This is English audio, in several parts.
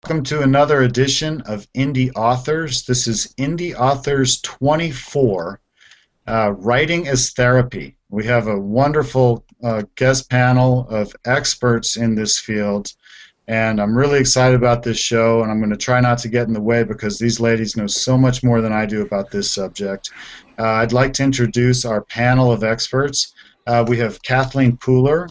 Welcome to another edition of Indie Authors. This is Indie Authors 24, Writing as Therapy. We have a wonderful guest panel of experts in this field, and I'm really excited about this show, and I'm going to try not to get in the way because these ladies know so much more than I do about this subject. I'd like to introduce our panel of experts. We have Kathleen Pooler,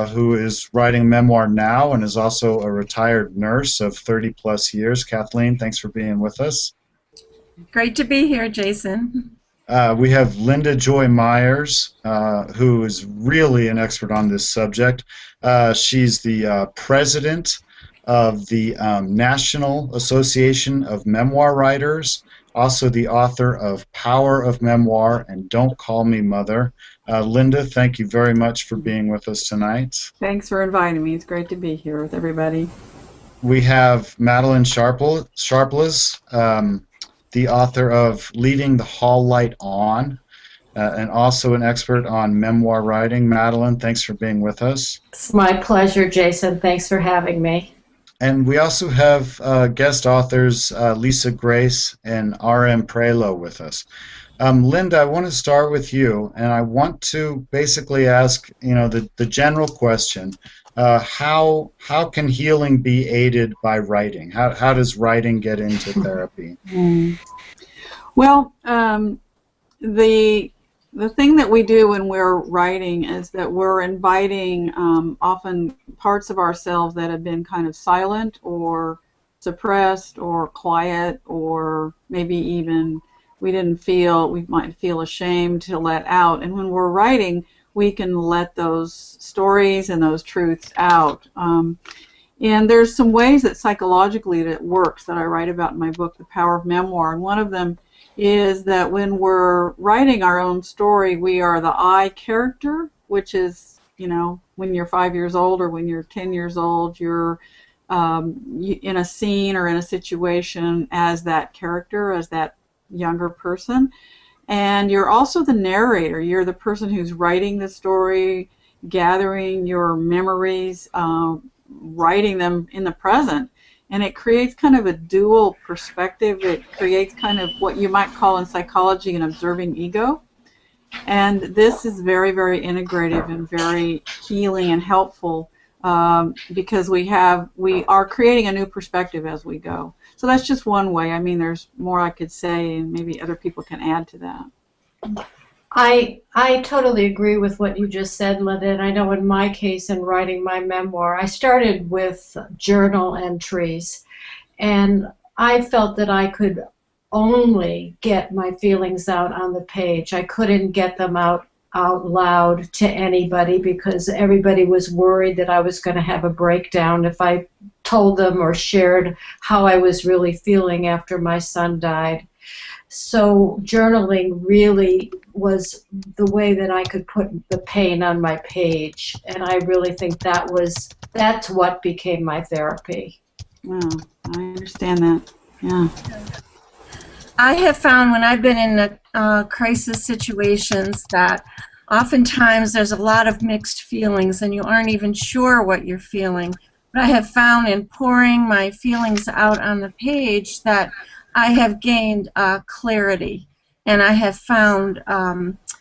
who is writing memoir now and is also a retired nurse of 30-plus years. Kathleen, thanks for being with us. Great to be here, Jason. We have Linda Joy Myers, who is really an expert on this subject. She's the president of the National Association of Memoir Writers, also the author of Power of Memoir and Don't Call Me Mother. Linda, thank you very much for being with us tonight. Thanks for inviting me. It's great to be here with everybody. We have Madeline Sharpless, the author of Leaving the Hall Light On, and also an expert on memoir writing. Madeline, thanks for being with us. It's my pleasure, Jason. Thanks for having me. And we also have guest authors Lisa Grace and R.M. Prelo with us. Linda, I want to start with you, and I want to basically ask, the general question: how can healing be aided by writing? How does writing get into therapy? Well, the thing that we do when we're writing is that we're inviting often parts of ourselves that have been kind of silent or suppressed or quiet, or maybe even we might feel ashamed to let out. And when we're writing, we can let those stories and those truths out. And there's some ways that psychologically that works that I write about in my book, The Power of Memoir. And one of them is that when we're writing our own story, we are the I character, which is, when you're 5 years old or when you're 10 years old, you're in a scene or in a situation as that character, as that younger person. And you're also the narrator. You're the person who's writing the story, gathering your memories, writing them in the present. And it creates kind of a dual perspective. It creates kind of what you might call in psychology an observing ego. And this is very, very integrative and very healing and helpful because we are creating a new perspective as we go. So that's just one way. I mean, there's more I could say, and maybe other people can add to that. I totally agree with what you just said, Linda, and I know in my case in writing my memoir, I started with journal entries, and I felt that I could only get my feelings out on the page. I couldn't get them out loud to anybody because everybody was worried that I was going to have a breakdown if I told them or shared how I was really feeling after my son died. So journaling really was the way that I could put the pain on my page, and I really think that's what became my therapy. Wow, I understand that. Yeah. I have found when I've been in crisis situations that oftentimes there's a lot of mixed feelings and you aren't even sure what you're feeling. But I have found in pouring my feelings out on the page that I have gained clarity, and I have found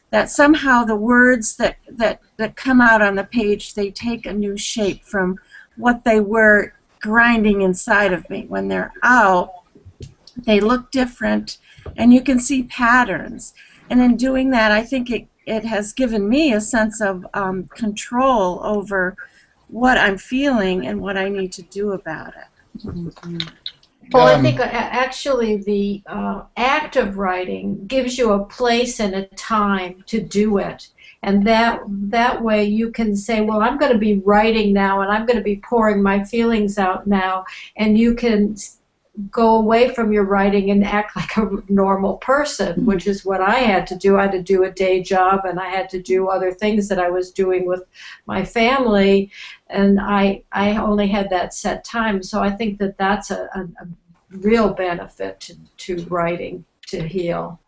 that somehow the words that come out on the page, they take a new shape from what they were grinding inside of me. When they're out, they look different, and you can see patterns. And in doing that, I think it has given me a sense of control over what I'm feeling and what I need to do about it. Mm-hmm. Well, I think actually the act of writing gives you a place and a time to do it. And that way you can say, well, I'm going to be writing now and I'm going to be pouring my feelings out now. And you can go away from your writing and act like a normal person, which is what I had to do. I had to do a day job, and I had to do other things that I was doing with my family, and I only had that set time. So I think that that's a real benefit to writing to heal.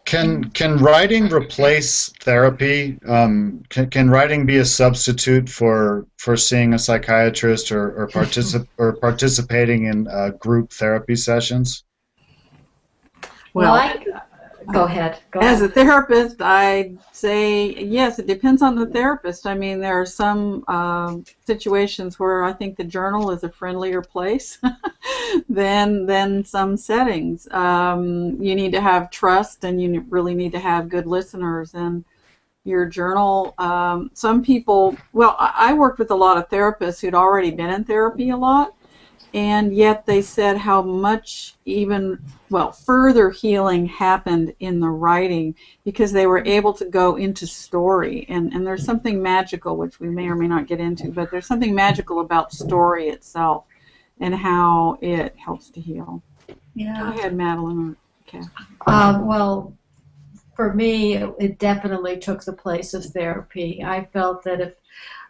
Can writing replace therapy? Can writing be a substitute for seeing a psychiatrist or participating in group therapy sessions? Well, Well, go ahead. Go as a ahead. therapist, I'd say yes, it depends on the therapist. I mean, there are some situations where I think the journal is a friendlier place than some settings. You need to have trust, and you really need to have good listeners. And your journal, some people, well, I worked with a lot of therapists who'd already been in therapy a lot, and yet they said how much even, well, further healing happened in the writing because they were able to go into story. And there's something magical, which we may or may not get into, but there's something magical about story itself and how it helps to heal. Yeah. Go ahead, Madeline. Okay. Well, for me, it definitely took the place of therapy. I felt that if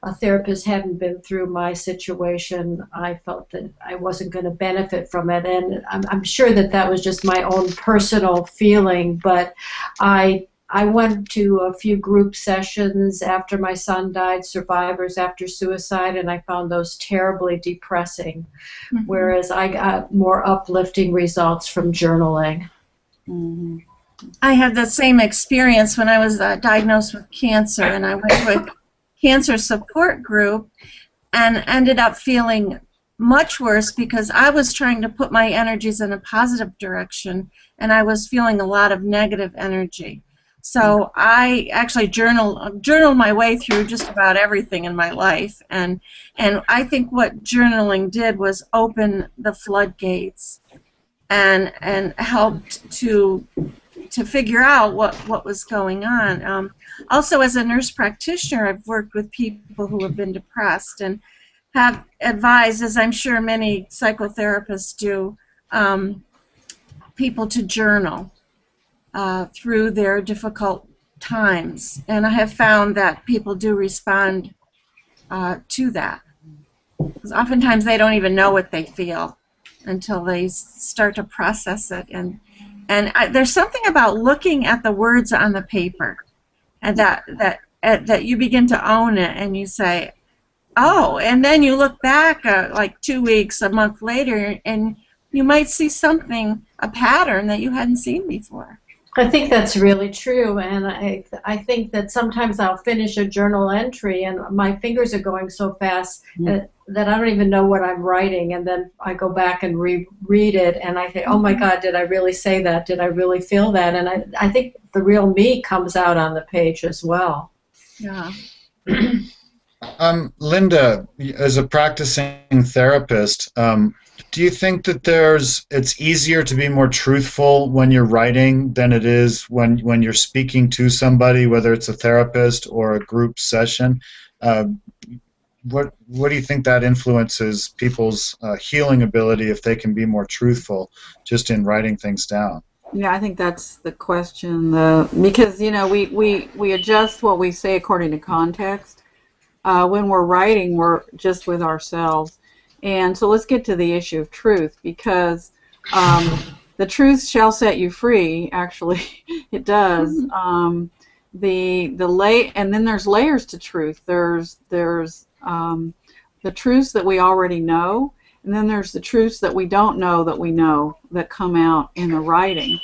a therapist hadn't been through my situation, I felt that I wasn't going to benefit from it. And I'm sure that that was just my own personal feeling, but I went to a few group sessions after my son died, survivors after suicide, and I found those terribly depressing, whereas I got more uplifting results from journaling. Mm-hmm. I had the same experience when I was diagnosed with cancer, and I went to a cancer support group and ended up feeling much worse because I was trying to put my energies in a positive direction, and I was feeling a lot of negative energy. So I actually journaled my way through just about everything in my life, and I think what journaling did was open the floodgates and helped to figure out what was going on. Also, as a nurse practitioner, I've worked with people who have been depressed and have advised, as I'm sure many psychotherapists do, people to journal through their difficult times. And I have found that people do respond to that. Because oftentimes they don't even know what they feel until they start to process it. And there's something about looking at the words on the paper, and that you begin to own it, and you say, oh, and then you look back like 2 weeks, a month later, and you might see something, a pattern that you hadn't seen before. I think that's really true, and I think that sometimes I'll finish a journal entry and my fingers are going so fast that I don't even know what I'm writing, and then I go back and reread it, and I think, oh my God, did I really say that? Did I really feel that? And I think the real me comes out on the page as well. Yeah. Linda, as a practicing therapist, do you think that it's easier to be more truthful when you're writing than it is when you're speaking to somebody, whether it's a therapist or a group session? What do you think that influences people's healing ability if they can be more truthful just in writing things down? Yeah, I think that's the question. Because we adjust what we say according to context. When we're writing, we're just with ourselves. And so let's get to the issue of truth, because the truth shall set you free. Actually, it does. And then there's layers to truth. There's the truths that we already know, and then there's the truths that we don't know that come out in the writing.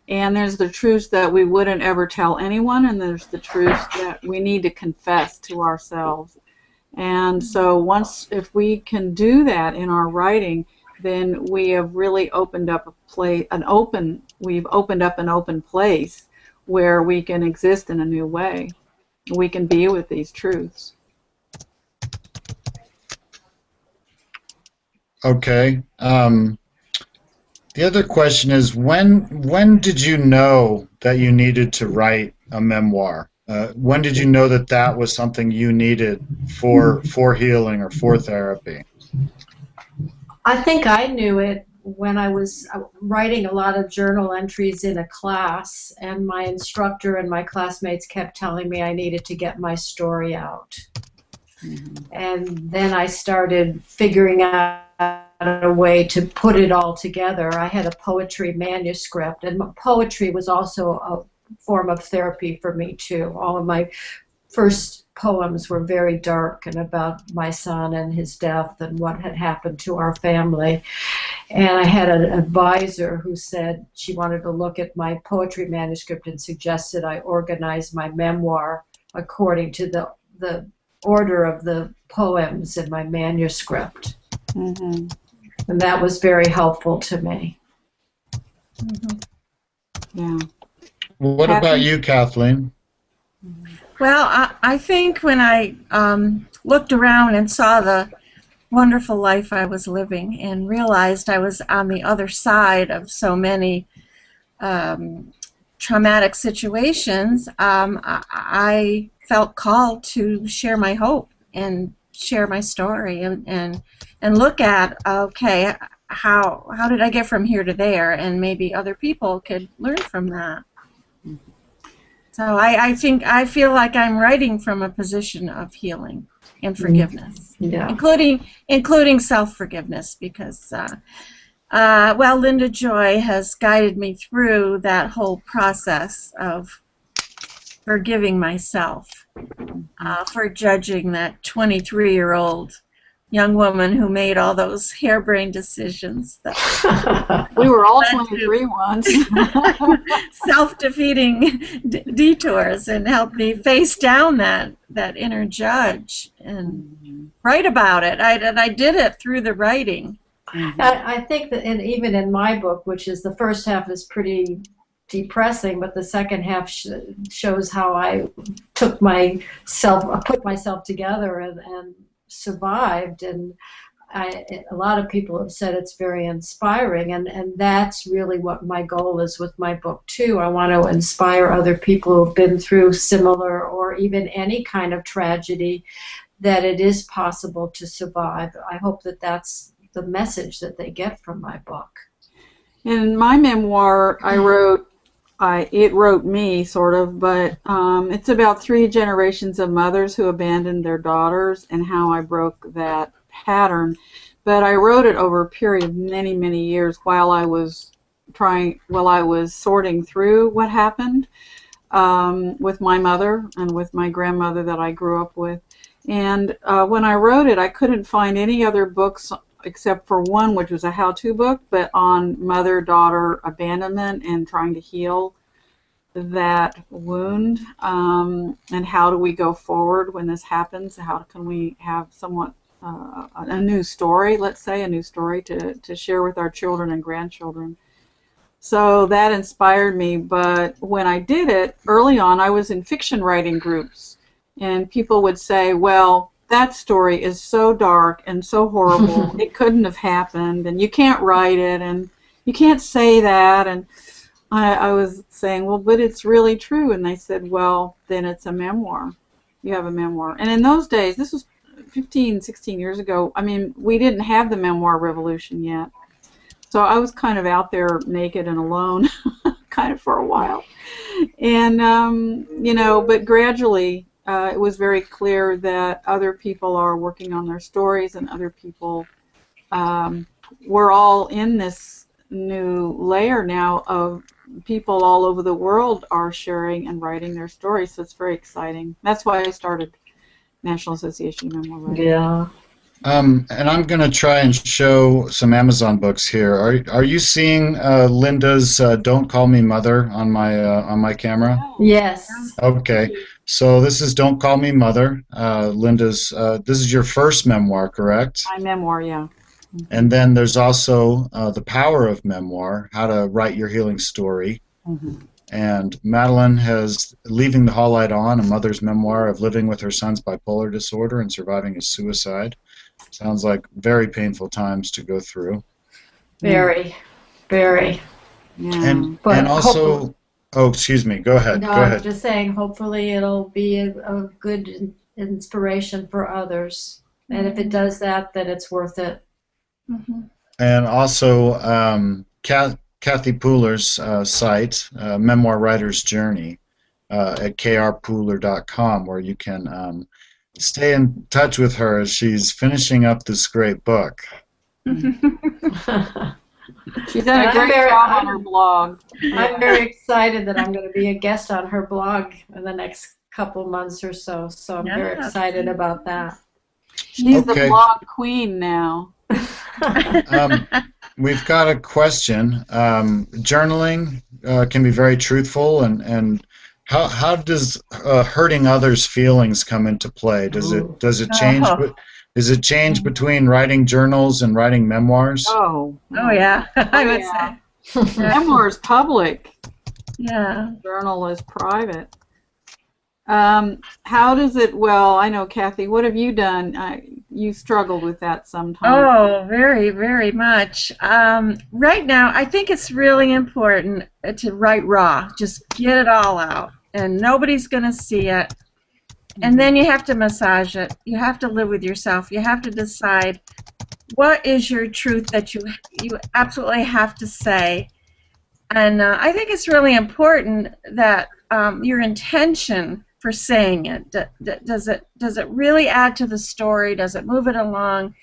And there's the truths that we wouldn't ever tell anyone, and there's the truths that we need to confess to ourselves. And so if we can do that in our writing, then we have really opened up we've opened up an open place where we can exist in a new way. We can be with these truths. Okay. The other question is, when did you know that you needed to write a memoir? When did you know that was something you needed for healing or for therapy? I think I knew it when I was writing a lot of journal entries in a class, and my instructor and my classmates kept telling me I needed to get my story out. And then I started figuring out a way to put it all together. I had a poetry manuscript, and poetry was also form of therapy for me too. All of my first poems were very dark and about my son and his death and what had happened to our family. And I had an advisor who said she wanted to look at my poetry manuscript and suggested I organize my memoir according to the order of the poems in my manuscript. Mm-hmm. And that was very helpful to me. Mhm. Yeah. What about you, Kathleen? Well, I think when I looked around and saw the wonderful life I was living and realized I was on the other side of so many traumatic situations, I felt called to share my hope and share my story and look at, okay, how did I get from here to there, and maybe other people could learn from that. So I feel like I'm writing from a position of healing and forgiveness, Yeah. including self-forgiveness, because well, Linda Joy has guided me through that whole process of forgiving myself for judging that 23-year-old young woman who made all those harebrained decisions that We were all 23 once. self-defeating detours, and helped me face down that inner judge and write about it. I did it through the writing. I think that even in my book, which is the first half is pretty depressing, but the second half shows how I put myself together and survived. And a lot of people have said it's very inspiring, and that's really what my goal is with my book too. I want to inspire other people who have been through similar or even any kind of tragedy, that it is possible to survive. I hope that that's the message that they get from my book. In my memoir, it wrote me, sort of, but it's about 3 generations of mothers who abandoned their daughters and how I broke that pattern. But I wrote it over a period of many, many years while I was sorting through what happened with my mother and with my grandmother that I grew up with. And when I wrote it, I couldn't find any other books except for one, which was a how-to book, but on mother-daughter abandonment and trying to heal that wound, and how do we go forward when this happens? How can we have somewhat a new story, let's say, a new story to share with our children and grandchildren. So that inspired me. But when I did it, early on, I was in fiction writing groups, and people would say, well, that story is so dark and so horrible, it couldn't have happened, and you can't write it, and you can't say that. And I was saying, well, but it's really true. And they said, well, then it's a memoir. You have a memoir. And in those days, this was 15, 16 years ago, I mean, we didn't have the memoir revolution yet. So I was kind of out there naked and alone kind of for a while. And, but gradually it was very clear that other people are working on their stories, and other people, we're all in this new layer now of people all over the world are sharing and writing their stories. So it's very exciting. That's why I started National Association of Memoir Writers. Yeah. And I'm going to try and show some Amazon books here. Are you seeing Linda's "Don't Call Me Mother" on my camera? Yes. Okay, so this is "Don't Call Me Mother." Linda's. This is your first memoir, correct? My memoir, yeah. And then there's also "The Power of Memoir: How to Write Your Healing Story." Mm-hmm. And Madeline has "Leaving the Hall Light On: A Mother's Memoir of Living with Her Son's Bipolar Disorder and Surviving His Suicide." Sounds like very painful times to go through. Very, very. Yeah. And But also, oh, excuse me. Go ahead. No, Go I was ahead. just saying, hopefully it'll be a good inspiration for others. And if it does that, then it's worth it. Mm-hmm. And also, Kathy Pooler's site, Memoir Writer's Journey, at krpooler.com, where you can stay in touch with her as she's finishing up this great book. She's done And a great job on her blog. I'm very excited that I'm going to be a guest on her blog in the next couple months or so. So I'm very Yeah. excited about that. She's the Okay. blog queen now. We've got a question. Journaling can be very truthful, and how does hurting others' feelings come into play? Does it change? Oh, Does it change between writing journals and writing memoirs? Oh, oh yeah, I would yeah. say. Memoir is public. Yeah. Journal is private. How does it? Well, I know, Kathy. What have you done? You struggled with that sometimes. Oh, very, very much. Right now, I think it's really important to write raw. Just get it all out, and nobody's going to see it. And then you have to massage it. You have to live with yourself. You have to decide what is your truth that you absolutely have to say. And I think it's really important that your intention for saying it, does it really add to the story? Does it move it along?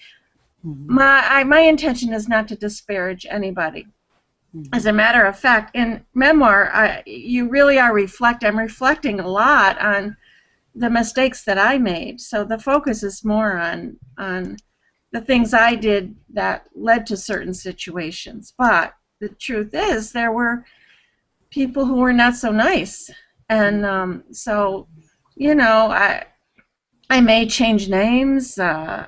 My intention is not to disparage anybody. As a matter of fact, in memoir, you really are I'm reflecting a lot on the mistakes that I made. So the focus is more on the things I did that led to certain situations. But the truth is, there were people who were not so nice, and so I may change names. I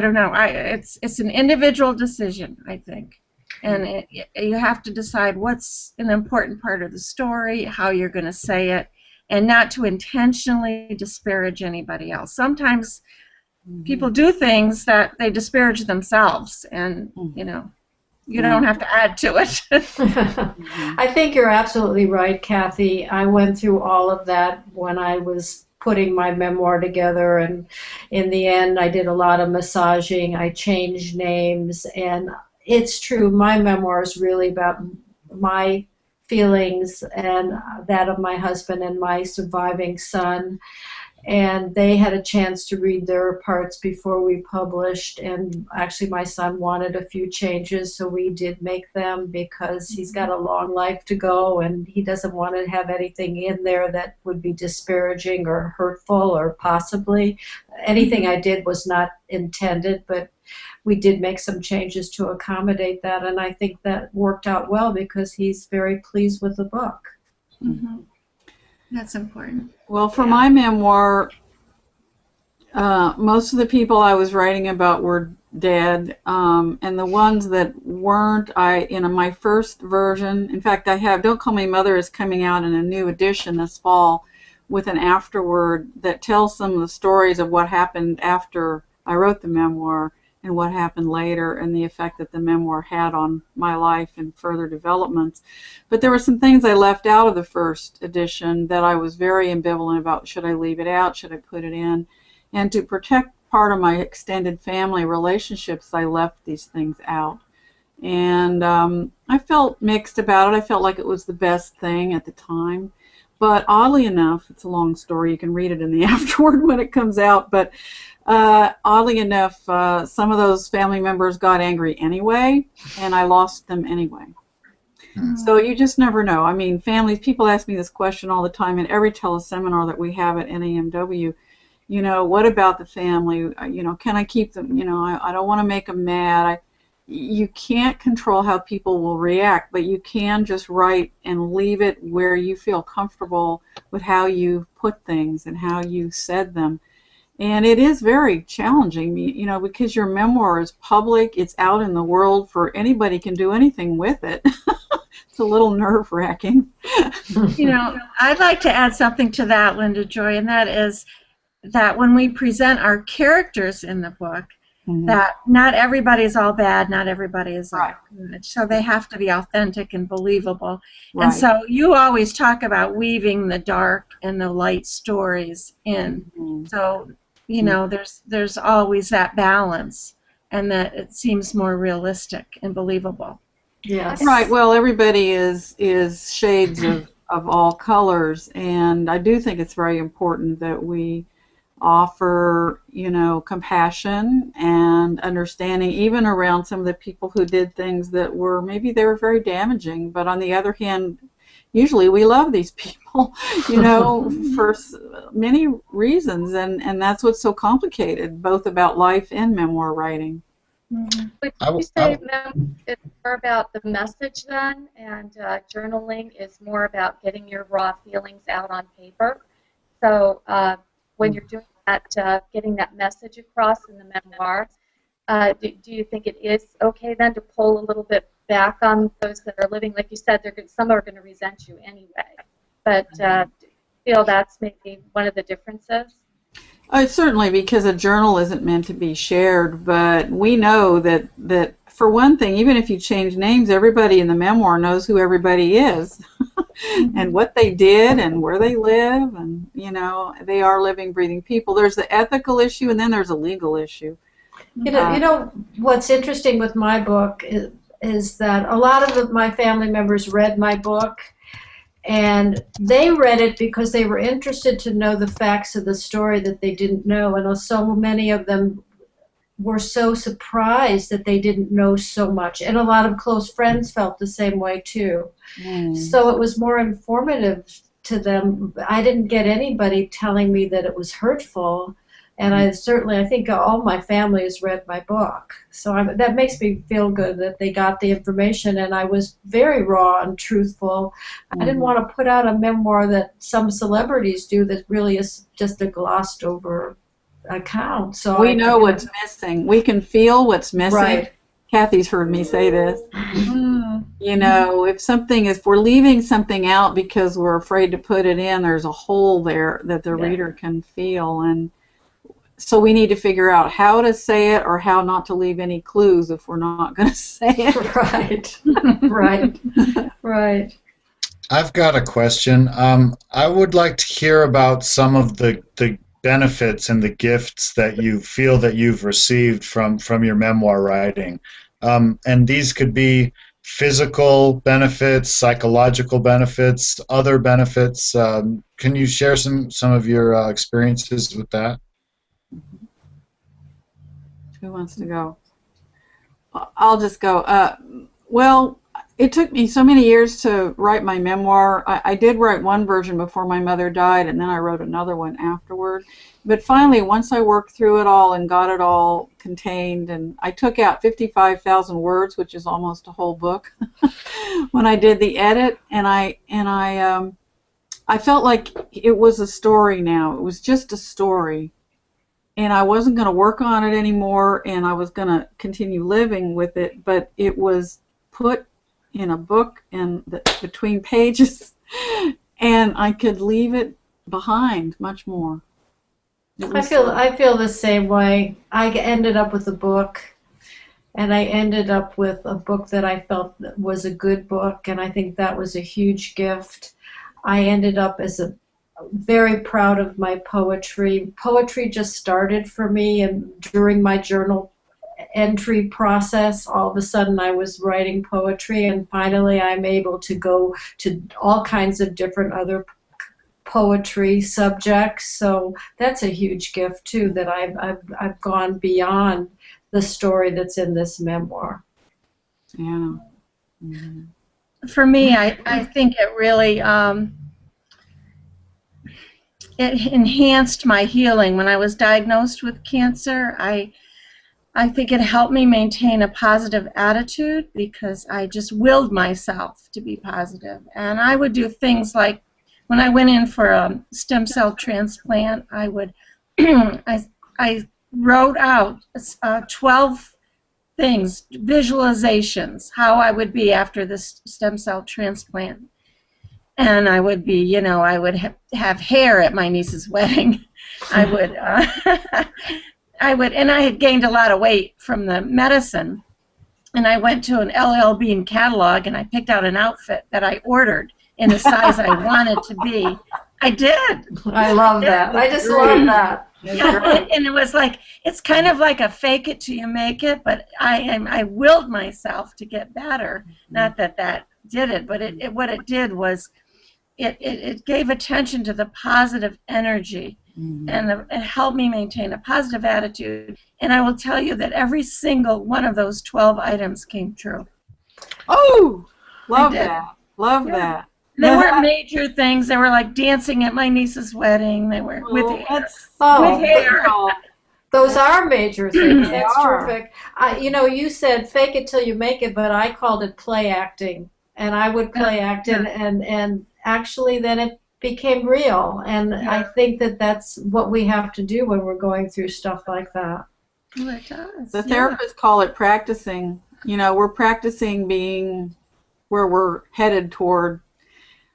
don't know. It's an individual decision, I think, and you have to decide what's an important part of the story, how you're going to say it, and not to intentionally disparage anybody else. Sometimes people do things that they disparage themselves, and you don't have to add to it. I think you're absolutely right, Kathy. I went through all of that when I was putting my memoir together, and in the end I did a lot of massaging. I changed names, and it's true, my memoir is really about my feelings and that of my husband and my surviving son. And they had a chance to read their parts before we published, and actually my son wanted a few changes, so we did make them, because he's got a long life to go and he doesn't want to have anything in there that would be disparaging or hurtful, or possibly anything I did was not intended, but we did make some changes to accommodate that, and I think that worked out well because he's very pleased with the book. Mm-hmm. That's important. Well, for my memoir, most of the people I was writing about were dead, and the ones that weren't, in my first version, in fact, I have Don't Call Me Mother is coming out in a new edition this fall with an afterword that tells some of the stories of what happened after I wrote the memoir and what happened later and the effect that the memoir had on my life and further developments. But there were some things I left out of the first edition that I was very ambivalent about. Should I leave it out? Should I put it in? And to protect part of my extended family relationships, I left these things out. And I felt mixed about it. I felt like it was the best thing at the time. But oddly enough, it's a long story. You can read it in the afterword when it comes out. But oddly enough, some of those family members got angry anyway, and I lost them anyway. So you just never know. I mean, people ask me this question all the time in every teleseminar that we have at NAMW. What about the family? Can I keep them? I don't want to make them mad. You can't control how people will react, but you can just write and leave it where you feel comfortable with how you put things and how you said them. And it is very challenging, because your memoir is public. It's out in the world for anybody can do anything with it. It's a little nerve-wracking. I'd like to add something to that, Linda Joy, and that is that when we present our characters in the book, that not everybody is all bad, not everybody is all good. So they have to be authentic and believable. Right. And so you always talk about weaving the dark and the light stories in. So, there's always that balance, and that it seems more realistic and believable. Yes. Right. Well, everybody is shades of all colors, and I do think it's very important that we offer, compassion and understanding, even around some of the people who did things that were maybe they were very damaging. But on the other hand, usually we love these people, for many reasons, and that's what's so complicated, both about life and memoir writing. Would you say it's more about the message then, and journaling is more about getting your raw feelings out on paper? So when you're doing that, getting that message across in the memoir, do you think it is okay then to pull a little bit back on those that are living? Like you said, some are going to resent you anyway. But do you feel that's maybe one of the differences? Certainly, because a journal isn't meant to be shared, but we know that for one thing, even if you change names, everybody in the memoir knows who everybody is and what they did and where they live, and they are living, breathing people. There's the ethical issue, and then there's a legal issue. You know what's interesting with my book is that a lot of my family members read my book, and they read it because they were interested to know the facts of the story that they didn't know, and so many of them were so surprised that they didn't know so much, and a lot of close friends felt the same way too. So it was more informative to them. I didn't get anybody telling me that it was hurtful, and I think all my family has read my book. So that makes me feel good that they got the information, and I was very raw and truthful. I didn't want to put out a memoir that some celebrities do that really is just a glossed over account. So we know what's missing. We can feel what's missing. Right. Kathy's heard me say this. If we're leaving something out because we're afraid to put it in, there's a hole there that the reader can feel, and so we need to figure out how to say it or how not to leave any clues if we're not going to say it. Right. I've got a question. I would like to hear about some of the benefits and the gifts that you feel that you've received from your memoir writing. And these could be physical benefits, psychological benefits, other benefits. Can you share some of your experiences with that? Who wants to go? I'll just go. Well, it took me so many years to write my memoir. I did write one version before my mother died, and then I wrote another one afterward. But finally, once I worked through it all and got it all contained, and I took out 55,000 words, which is almost a whole book, when I did the edit, and I felt like it was a story now. It was just a story. And I wasn't going to work on it anymore, and I was going to continue living with it, but it was put in a book and between pages, and I could leave it behind much more. I feel the same way. I ended up with a book, and I ended up with a book that I felt was a good book, and I think that was a huge gift. I ended up very proud of my poetry. Poetry just started for me, and during my journal entry process, all of a sudden I was writing poetry, and finally I'm able to go to all kinds of different other poetry subjects. So that's a huge gift too, that I've gone beyond the story that's in this memoir. Yeah. Mm-hmm. For me, I think it really it enhanced my healing. When I was diagnosed with cancer, I think it helped me maintain a positive attitude because I just willed myself to be positive. And I would do things like, when I went in for a stem cell transplant, I would I wrote out 12 things, visualizations, how I would be after this stem cell transplant. And I would be, I would have hair at my niece's wedding. I would, and I had gained a lot of weight from the medicine. And I went to an LL Bean catalog, and I picked out an outfit that I ordered in the size I wanted to be. I did. I love that. I just love that. And it was like, it's kind of like a fake it till you make it, but I willed myself to get better. Not that did it, but what it did was it gave attention to the positive energy and it helped me maintain a positive attitude. And I will tell you that every single one of those 12 items came true. Oh, love that. Love that. They weren't major things. They were like dancing at my niece's wedding. They were with hair. With hair. Those are major things. That's terrific. You know, you said fake it till you make it, but I called it play acting. And I would play act, and actually then it became real. And I think that that's what we have to do when we're going through stuff like that. Well, it does. The therapists call it practicing. You know, we're practicing being where we're headed toward.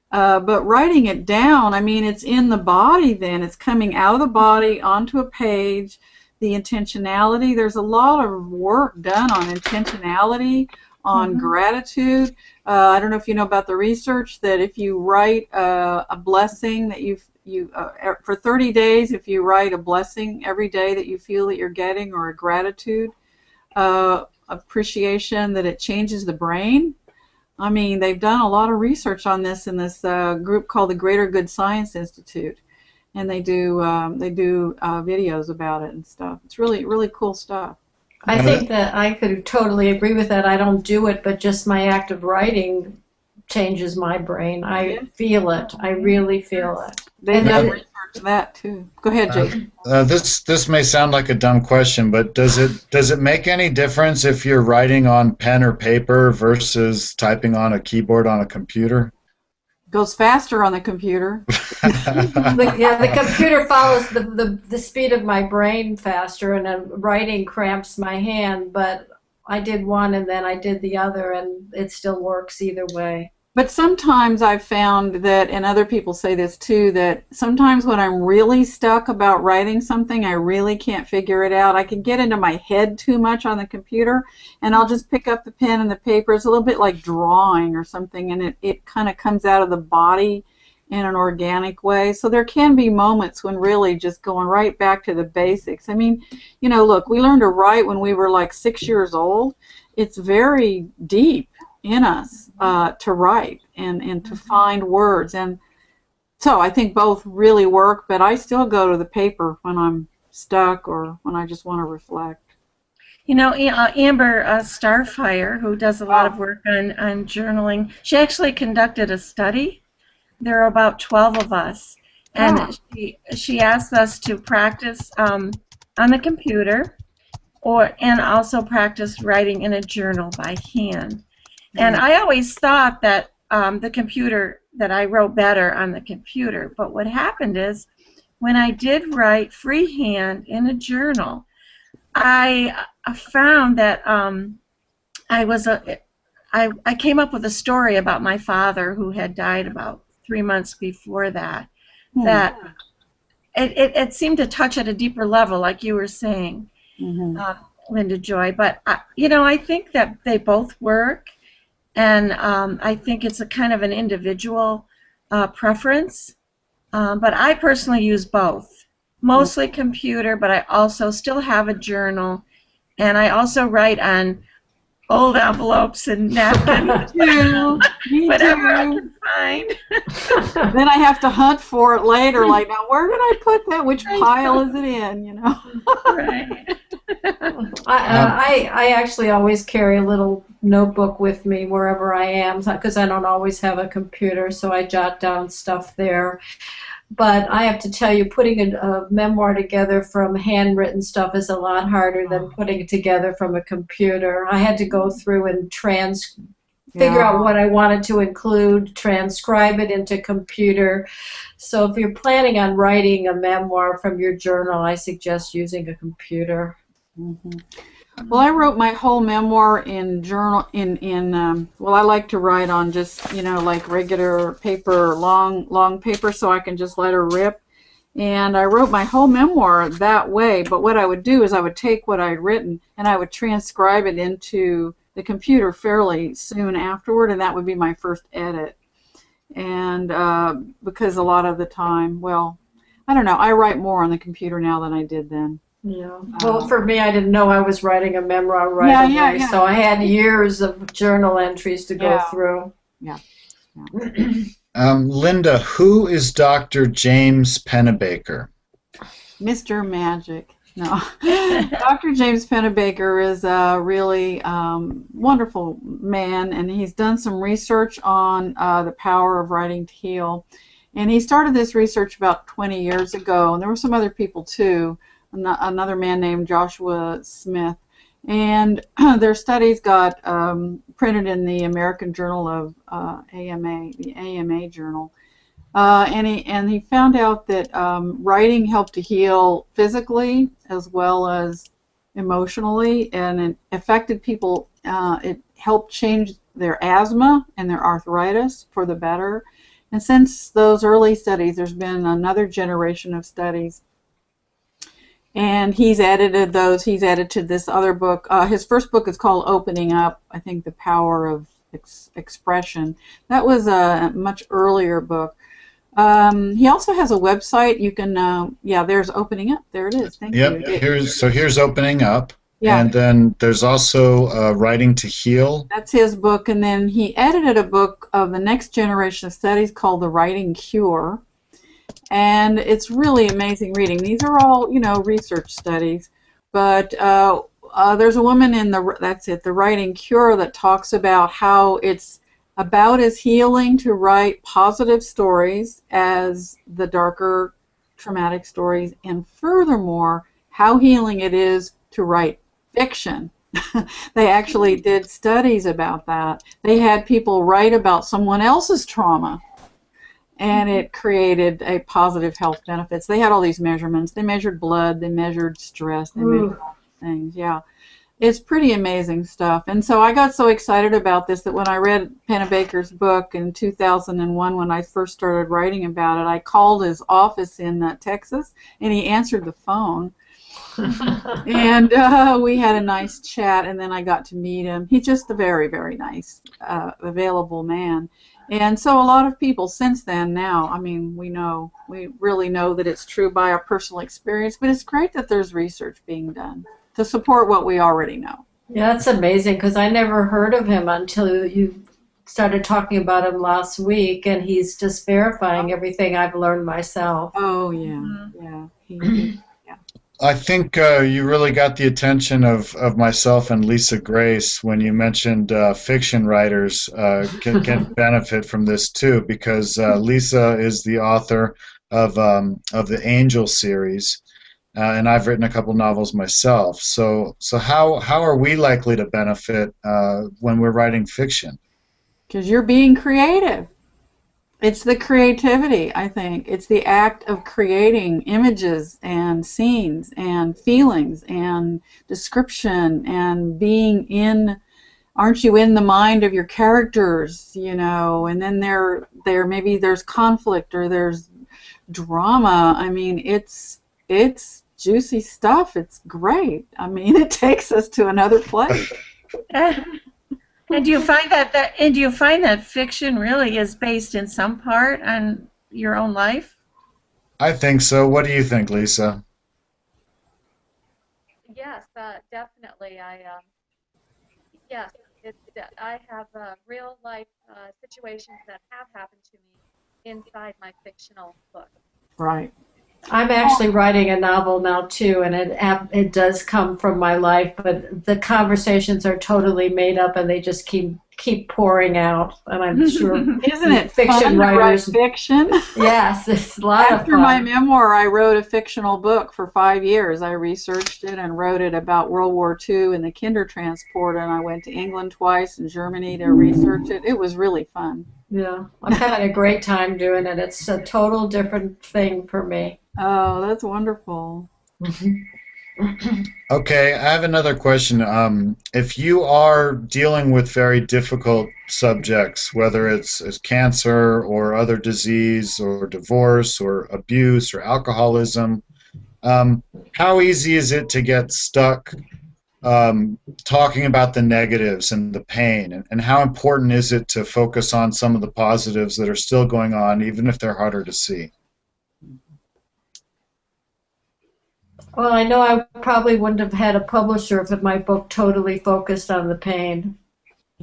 But writing it down, I mean, it's in the body then. It's coming out of the body onto a page. The intentionality, there's a lot of work done on intentionality, on gratitude. I don't know if you know about the research that if you write a blessing that for 30 days, if you write a blessing every day that you feel that you're getting, or a gratitude, appreciation, that it changes the brain. I mean, they've done a lot of research on this in this group called the Greater Good Science Institute, and they do videos about it and stuff. It's really, really cool stuff. I think that I could totally agree with that. I don't do it, but just my act of writing changes my brain. I feel it. I really feel it. They've done research on that too. Go ahead, Jake. This may sound like a dumb question, but does it make any difference if you're writing on pen or paper versus typing on a keyboard on a computer? Goes faster on the computer. The computer follows the speed of my brain faster, and writing cramps my hand, but I did one and then I did the other, and it still works either way. But sometimes I've found that, and other people say this too, that sometimes when I'm really stuck about writing something, I really can't figure it out. I can get into my head too much on the computer, and I'll just pick up the pen and the paper. It's a little bit like drawing or something, and it kind of comes out of the body in an organic way. So there can be moments when really just going right back to the basics. I mean, you know, look, we learned to write when we were like 6 years old. It's very deep in us to write and to find words, and so I think both really work, but I still go to the paper when I'm stuck or when I just want to reflect. You know, Amber Starfire, who does a lot of work on journaling, she actually conducted a study. There are about 12 of us, and she asked us to practice on the computer and also practice writing in a journal by hand. And I always thought that that I wrote better on the computer. But what happened is, when I did write freehand in a journal, I found that I came up with a story about my father, who had died about 3 months before that. That it seemed to touch at a deeper level, like you were saying, Linda Joy. But you know, I think that they both work. And I think it's a kind of an individual preference. But I personally use both. Mostly computer, but I also still have a journal. And I also write on old envelopes and napkins too. Whatever I can find. Then I have to hunt for it later. Like, now where did I put that? Which pile is it in? You know. Right. I actually always carry a little notebook with me wherever I am, because I don't always have a computer, so I jot down stuff there. But I have to tell you, putting a memoir together from handwritten stuff is a lot harder than putting it together from a computer. I had to go through and figure out what I wanted to include, transcribe it into computer. So if you're planning on writing a memoir from your journal, I suggest using a computer. Well, I wrote my whole memoir in journal well, I like to write on just, you know, like regular paper, long paper, so I can just let her rip. And I wrote my whole memoir that way. But what I would do is I would take what I'd written and I would transcribe it into the computer fairly soon afterward, and that would be my first edit. And because a lot of the time, well, I don't know, I write more on the computer now than I did then. Yeah. Well, for me, I didn't know I was writing a memoir right away, so I had years of journal entries to go through. Yeah. Linda, who is Dr. James Pennebaker? Mr. Magic. No. Dr. James Pennebaker is a really wonderful man, and he's done some research on the power of writing to heal. And he started this research about 20 years ago, and there were some other people too, another man named Joshua Smith. And their studies got printed in the American Journal of AMA, the AMA Journal. And he found out that writing helped to heal physically as well as emotionally, and it affected people. It helped change their asthma and their arthritis for the better. And since those early studies, there's been another generation of studies. And he's edited those. He's added to this other book. His first book is called Opening Up, I think, The Power of Expression. That was a much earlier book. He also has a website. You can, yeah, there's Opening Up. There it is. Thank you. Here's Opening Up. Yeah. And then there's also Writing to Heal. That's his book. And then he edited a book of the next generation of studies called The Writing Cure. And it's really amazing reading. These are all, you know, research studies. But there's a woman in The Writing Cure that talks about how it's about as healing to write positive stories as the darker traumatic stories, and furthermore, how healing it is to write fiction. They actually did studies about that. They had people write about someone else's trauma, and it created a positive health benefits. They had all these measurements. They measured blood, they measured stress, they measured all these things. Yeah. It's pretty amazing stuff. And so I got so excited about this that when I read Pennebaker's book in 2001, when I first started writing about it, I called his office in Texas, and he answered the phone. And we had a nice chat, and then I got to meet him. He's just a very, very nice, available man. And so a lot of people since then now, I mean, we really know that it's true by our personal experience, but it's great that there's research being done to support what we already know. Yeah, that's amazing, because I never heard of him until you started talking about him last week, and he's just verifying everything I've learned myself. Oh, yeah, yeah. I think you really got the attention of myself and Lisa Grace when you mentioned fiction writers can benefit from this too, because Lisa is the author of the Angel series. And I've written a couple novels myself. So how are we likely to benefit when we're writing fiction? Because you're being creative. It's the creativity, I think. It's the act of creating images and scenes and feelings and description and being in. Aren't you in the mind of your characters? You know, and then there maybe there's conflict or there's drama. I mean, it's juicy stuff. It's great. I mean, it takes us to another place. And do you find that fiction really is based in some part on your own life? I think so. What do you think, Lisa? Yes, definitely. Yes, I have real life situations that have happened to me inside my fictional book. Right. I'm actually writing a novel now too, and it does come from my life, but the conversations are totally made up, and they just keep pouring out. And I'm sure Isn't it fiction fun writers to write fiction? Yes, it's a lot of After fun. my memoir, I wrote a fictional book for 5 years. I researched it and wrote it about World War II and the Kindertransport, and I went to England twice and Germany to research it. It was really fun. Yeah, I'm having a great time doing it. It's a total different thing for me. Oh, that's wonderful. Okay, I have another question. If you are dealing with very difficult subjects, whether it's cancer or other disease or divorce or abuse or alcoholism, how easy is it to get stuck talking about the negatives and the pain? And how important is it to focus on some of the positives that are still going on, even if they're harder to see? Well, I know I probably wouldn't have had a publisher if my book totally focused on the pain.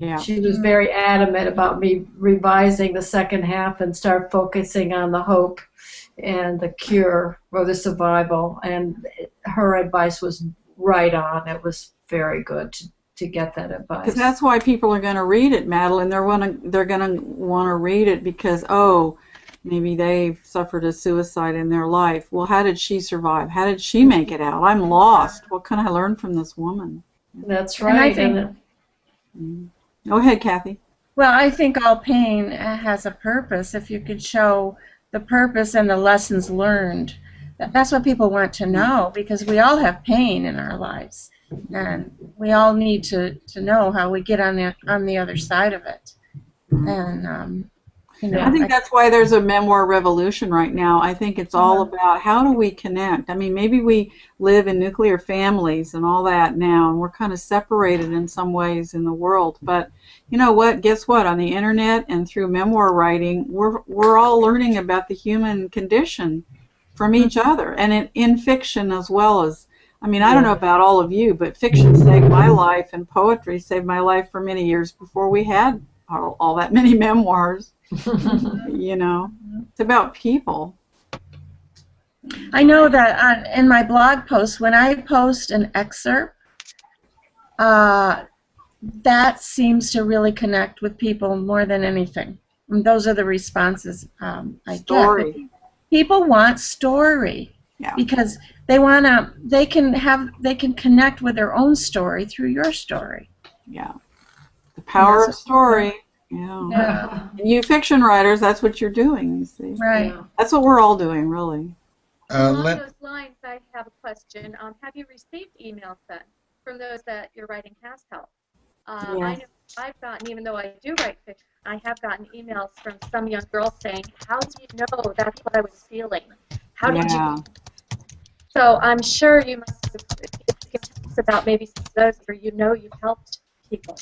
Yeah. She was very adamant about me revising the second half and start focusing on the hope and the cure or the survival. And her advice was right on. It was very good to get that advice. Because that's why people are going to read it, Madeline. They're going to want to read it because, oh, maybe they've suffered a suicide in their life. Well, how did she survive? How did she make it out? I'm lost. What can I learn from this woman? That's right. Go ahead, Kathy. Well, I think all pain has a purpose. If you could show the purpose and the lessons learned, that's what people want to know, because we all have pain in our lives, and we all need to know how we get on the other side of it. And I think that's why there's a memoir revolution right now. I think it's all about how do we connect. I mean, maybe we live in nuclear families and all that now, and we're kind of separated in some ways in the world. But you know what? Guess what? On the internet and through memoir writing, we're all learning about the human condition from each other, and in fiction as well as. I mean, I don't know about all of you, but fiction saved my life, and poetry saved my life for many years before we had all that many memoirs. You know, it's about people. I know that in my blog post, when I post an excerpt, that seems to really connect with people more than anything. And those are the responses I get. People want story, because they can connect with their own story through your story. Yeah, the power of story. Yeah. And you fiction writers, that's what you're doing, you see. Right. Yeah. That's what we're all doing, really. Along those lines, I have a question. Have you received emails then from those that your writing has helped? I know I've gotten, even though I do write fiction, I have gotten emails from some young girls saying, how do you know that's what I was feeling? How did you? So I'm sure you must have given about maybe some of those where you know you've helped people.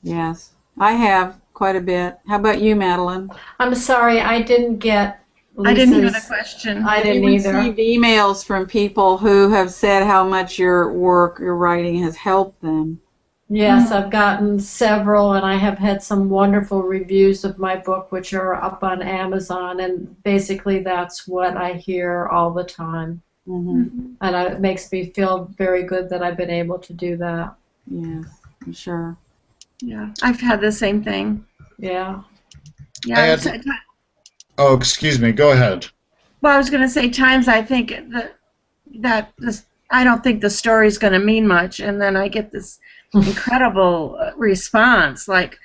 Yes. I have quite a bit. How about you, Madeline? I'm sorry, I didn't get Lisa's. I didn't hear the question. I didn't either. Received emails from people who have said how much your work, your writing has helped them. Yes, I've gotten several, and I have had some wonderful reviews of my book, which are up on Amazon, and basically that's what I hear all the time. And it makes me feel very good that I've been able to do that. Yes, I'm sure. Yeah, I've had the same thing. Yeah. Yeah. Oh, excuse me. Go ahead. Well, I was going to say times I think I don't think the story's going to mean much, and then I get this incredible response. Like,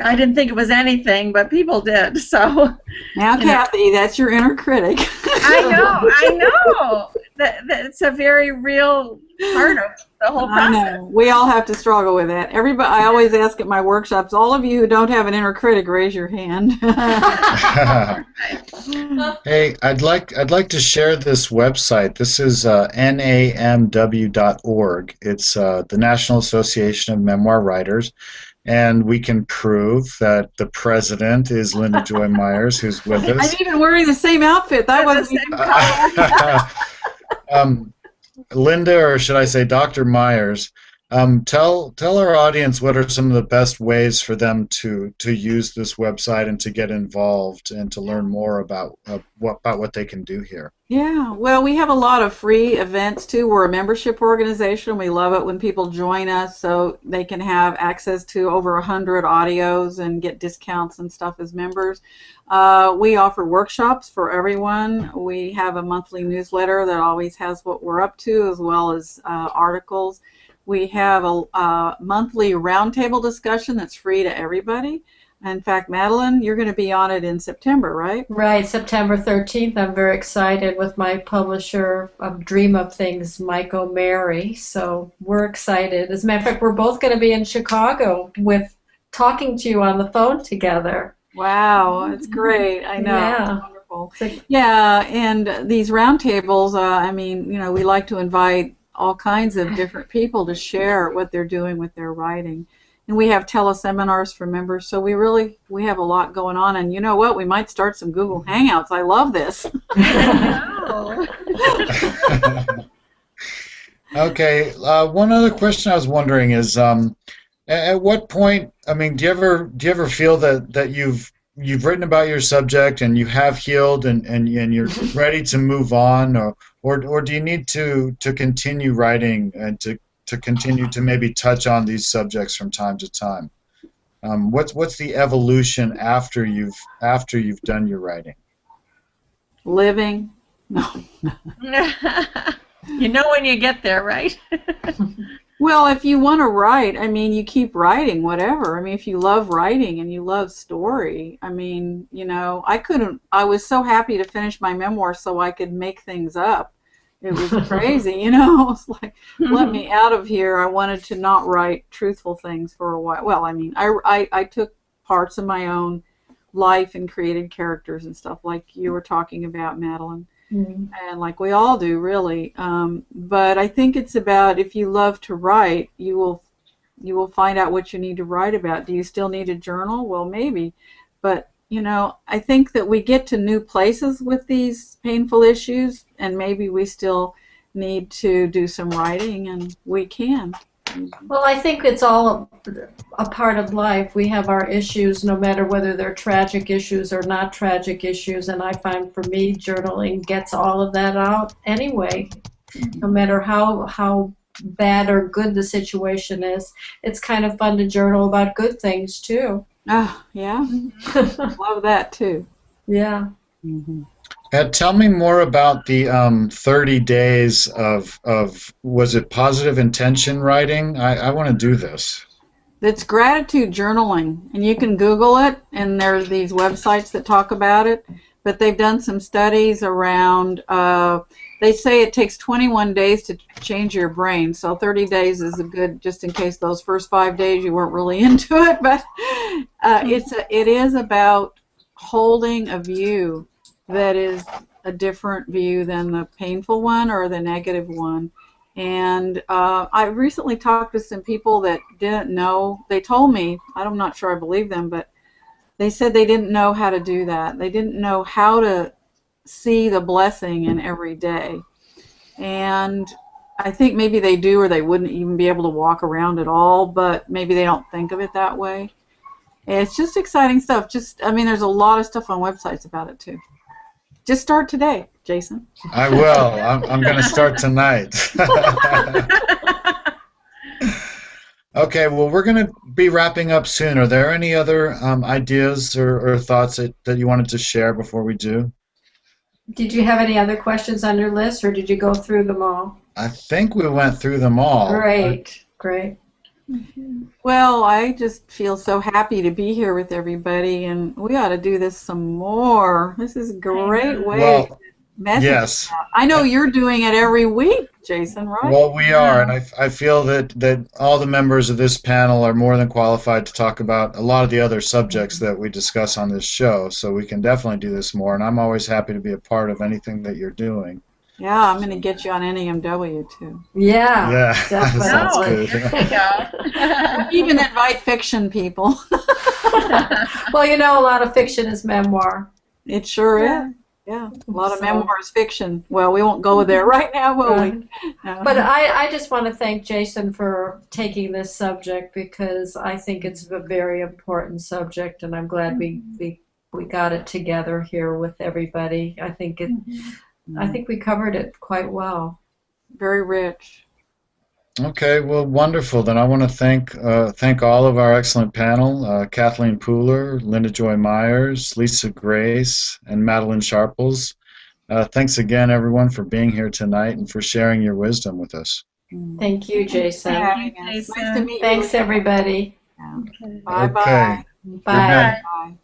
I didn't think it was anything, but people did. So now, Kathy, that's your inner critic. I know. It's a very real part of the whole process. I know. We all have to struggle with that. Everybody, I always ask at my workshops, all of you who don't have an inner critic, raise your hand. Hey, I'd like to share this website. This is NAMW.org. It's the National Association of Memoir Writers. And we can prove that the president is Linda Joy Myers, who's with us. I'm even wearing the same outfit. That wasn't even Linda, or should I say Dr. Myers, tell our audience what are some of the best ways for them to use this website and to get involved and to learn more about what they can do here. Yeah, well, we have a lot of free events too. We're a membership organization. We love it when people join us so they can have access to over 100 audios and get discounts and stuff as members. We offer workshops for everyone. We have a monthly newsletter that always has what we're up to, as well as articles. We have a monthly roundtable discussion that's free to everybody. In fact, Madeline, you're going to be on it in September, right? Right, September 13th. I'm very excited with my publisher of Dream of Things, Mike O'Mary. So we're excited. As a matter of fact, we're both going to be in Chicago with talking to you on the phone together. Wow, that's great. I know. Yeah. Wonderful. Yeah, and these roundtables, I mean, you know, we like to invite all kinds of different people to share what they're doing with their writing. And we have teleseminars for members, so we have a lot going on. And you know what? We might start some Google Hangouts. I love this. Okay. One other question I was wondering is, At what point, I mean, do you ever feel that you've written about your subject and you have healed and you're ready to move on, or do you need to continue writing and to continue to maybe touch on these subjects from time to time? What's the evolution after you've done your writing? Living. No. You know when you get there, right? Well, if you want to write, I mean, you keep writing, whatever. I mean, if you love writing and you love story, I mean, I was so happy to finish my memoir so I could make things up. It was crazy, It's like, let me out of here. I wanted to not write truthful things for a while. Well, I mean, I took parts of my own life and created characters and stuff like you were talking about, Madeline. And like we all do, really. But I think it's about, if you love to write, you will find out what you need to write about. Do you still need a journal? Well, maybe. But, I think that we get to new places with these painful issues, and maybe we still need to do some writing, and we can. Well, I think it's all a part of life. We have our issues, no matter whether they're tragic issues or not tragic issues, and I find for me, journaling gets all of that out anyway. No matter how bad or good the situation is, it's kind of fun to journal about good things too. Oh, yeah. Love that too. Yeah. Tell me more about the 30 days of was it positive intention writing? I want to do this. It's gratitude journaling, and you can Google it, and there's these websites that talk about it. But they've done some studies around. They say it takes 21 days to change your brain, so 30 days is a good, just in case those first 5 days you weren't really into it. But it is about holding a view that is a different view than the painful one or the negative one. And I recently talked to some people that didn't know. They told me, I'm not sure I believe them, but they said they didn't know how to do that. They didn't know how to see the blessing in every day. And I think maybe they do, or they wouldn't even be able to walk around at all, but maybe they don't think of it that way. It's just exciting stuff. There's a lot of stuff on websites about it too. Just start today, Jason. I will. I'm going to start tonight. Okay, well, we're going to be wrapping up soon. Are there any other ideas or thoughts that you wanted to share before we do? Did you have any other questions on your list, or did you go through them all? I think we went through them all. Great, great. Well, I just feel so happy to be here with everybody, and we ought to do this some more. This is a great way to message. Yes. I know you're doing it every week, Jason, right? Well, we are, and I feel that all the members of this panel are more than qualified to talk about a lot of the other subjects that we discuss on this show, so we can definitely do this more, and I'm always happy to be a part of anything that you're doing. Yeah, I'm going to get you on NAMW too. Yeah, Definitely. There you go. Even invite fiction people. Well, a lot of fiction is memoir. It sure is. Yeah, a lot of memoir is fiction. Well, we won't go there right now, will we? No. But I just want to thank Jason for taking this subject, because I think it's a very important subject, and I'm glad we got it together here with everybody. I think we covered it quite well. Very rich. Okay, well, wonderful. Then I want to thank all of our excellent panel, Kathleen Pooler, Linda Joy Myers, Lisa Grace, and Madeline Sharples. Thanks again, everyone, for being here tonight and for sharing your wisdom with us. Thank you, Jason. Nice to meet you. Thanks, everybody. Yeah. Bye-bye. Okay. Bye. Bye.